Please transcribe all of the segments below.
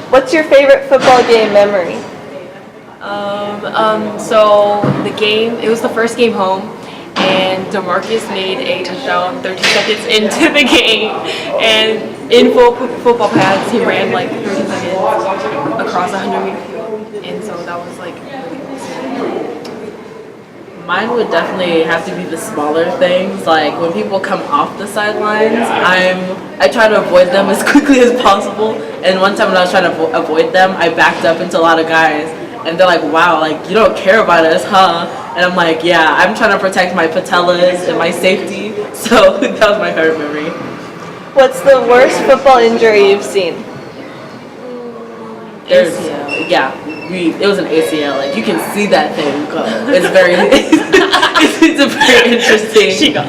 What's your favorite football game memory? So the game, it was the first game home, and DeMarcus made a touchdown 30 seconds into the game, and in full football pads, he ran like 30 seconds across a 100-meter field, and so that was like really awesome. Mine would definitely have to be the smaller things. Like when people come off the sidelines, I try to avoid them as quickly as possible. And one time when I was trying to avoid them, I backed up into a lot of guys, and they're like, "Wow, like you don't care about us, huh?" And I'm like, "Yeah, I'm trying to protect my patellas and my safety." So that was my favorite memory. What's the worst football injury you've seen? There's, ACL. yeah, it was an ACL. Like you can see that thing go. It's very, it's a very interesting. She got.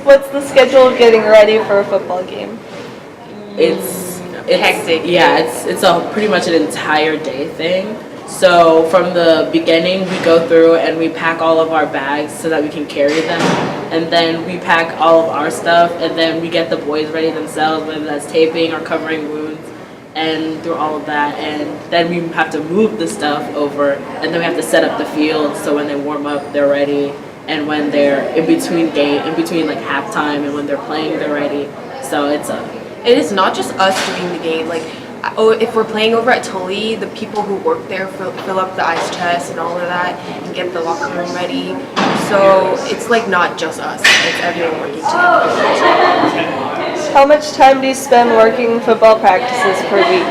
What's the schedule of getting ready for a football game? It's Hectic. Yeah, it's a pretty much an entire day thing. So from the beginning, we go through and we pack all of our bags so that we can carry them, and then we pack all of our stuff, and then we get the boys ready themselves, whether that's taping or covering wounds, and through all of that, and then we have to move the stuff over, and then we have to set up the field so when they warm up, they're ready, and when they're in between like halftime, and when they're playing, they're ready. So And it's not just us doing the game. Like, if we're playing over at Tully, the people who work there fill up the ice chest and all of that and get the locker room ready. So it's like not just us. It's everyone working together. How much time do you spend working football practices per week?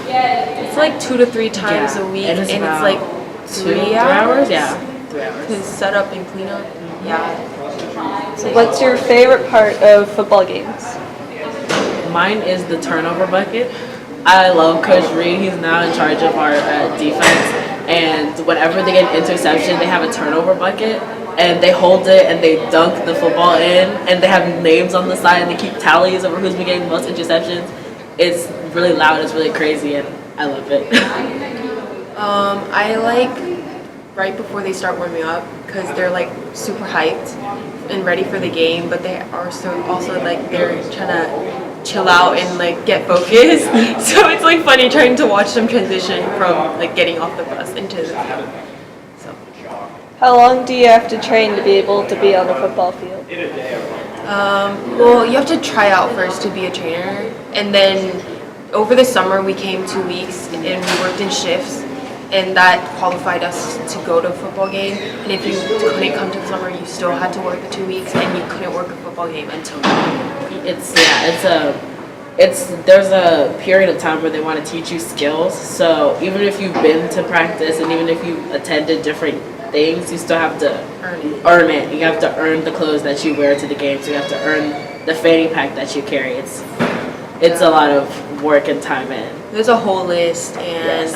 It's like 2 to 3 times a week, and it's about like 3 hours. Yeah, 3 hours. To set up and clean up. Yeah. So what's your favorite part of football games? Mine is the turnover bucket. I love Coach Reed. He's now in charge of our defense. And whenever they get an interception, they have a turnover bucket. And they hold it and they dunk the football in. And they have names on the side and they keep tallies over who's been getting the most interceptions. It's really loud. It's really crazy. And I love it. I like right before they start warming up because they're like super hyped and ready for the game, but they are also like they're trying to chill out and like get focused. So it's like funny trying to watch them transition from like getting off the bus into the field. So How long do you have to train to be able to be on the football field? well, you have to try out first to be a trainer, and then over the summer we came 2 weeks and we worked in shifts, and that qualified us to go to a football game. And if you couldn't come to the summer, you still had to work the 2 weeks, and you couldn't work a football game until There's a period of time where they want to teach you skills. So even if you've been to practice and even if you attended different things, you still have to earn it. You have to earn the clothes that you wear to the game. So you have to earn the fanny pack that you carry. It's a lot of work and time in. there's a whole list, and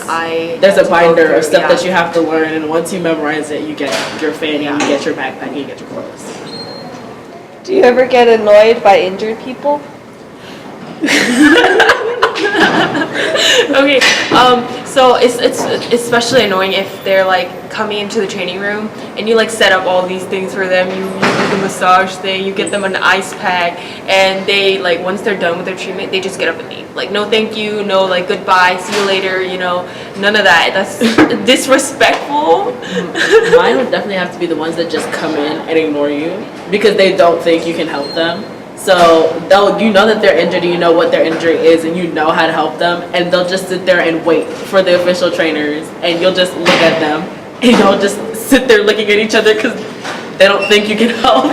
There's a binder through, of stuff yeah. that you have to learn, and once you memorize it, you get your fanny, you get your backpack, you get your clothes. Do you ever get annoyed by injured people? Okay, so it's especially annoying if they're like coming into the training room and you like set up all these things for them. You do the massage thing, you get them an ice pack, and they like once they're done with their treatment, they just get up and leave. Like no thank you, no like goodbye, see you later, none of that. That's disrespectful. Mine would definitely have to be the ones that just come in and ignore you because they don't think you can help them. So you know that they're injured and you know what their injury is and you know how to help them, and they'll just sit there and wait for the official trainers, and you'll just look at them and you'll just sit there looking at each other because they don't think you can help.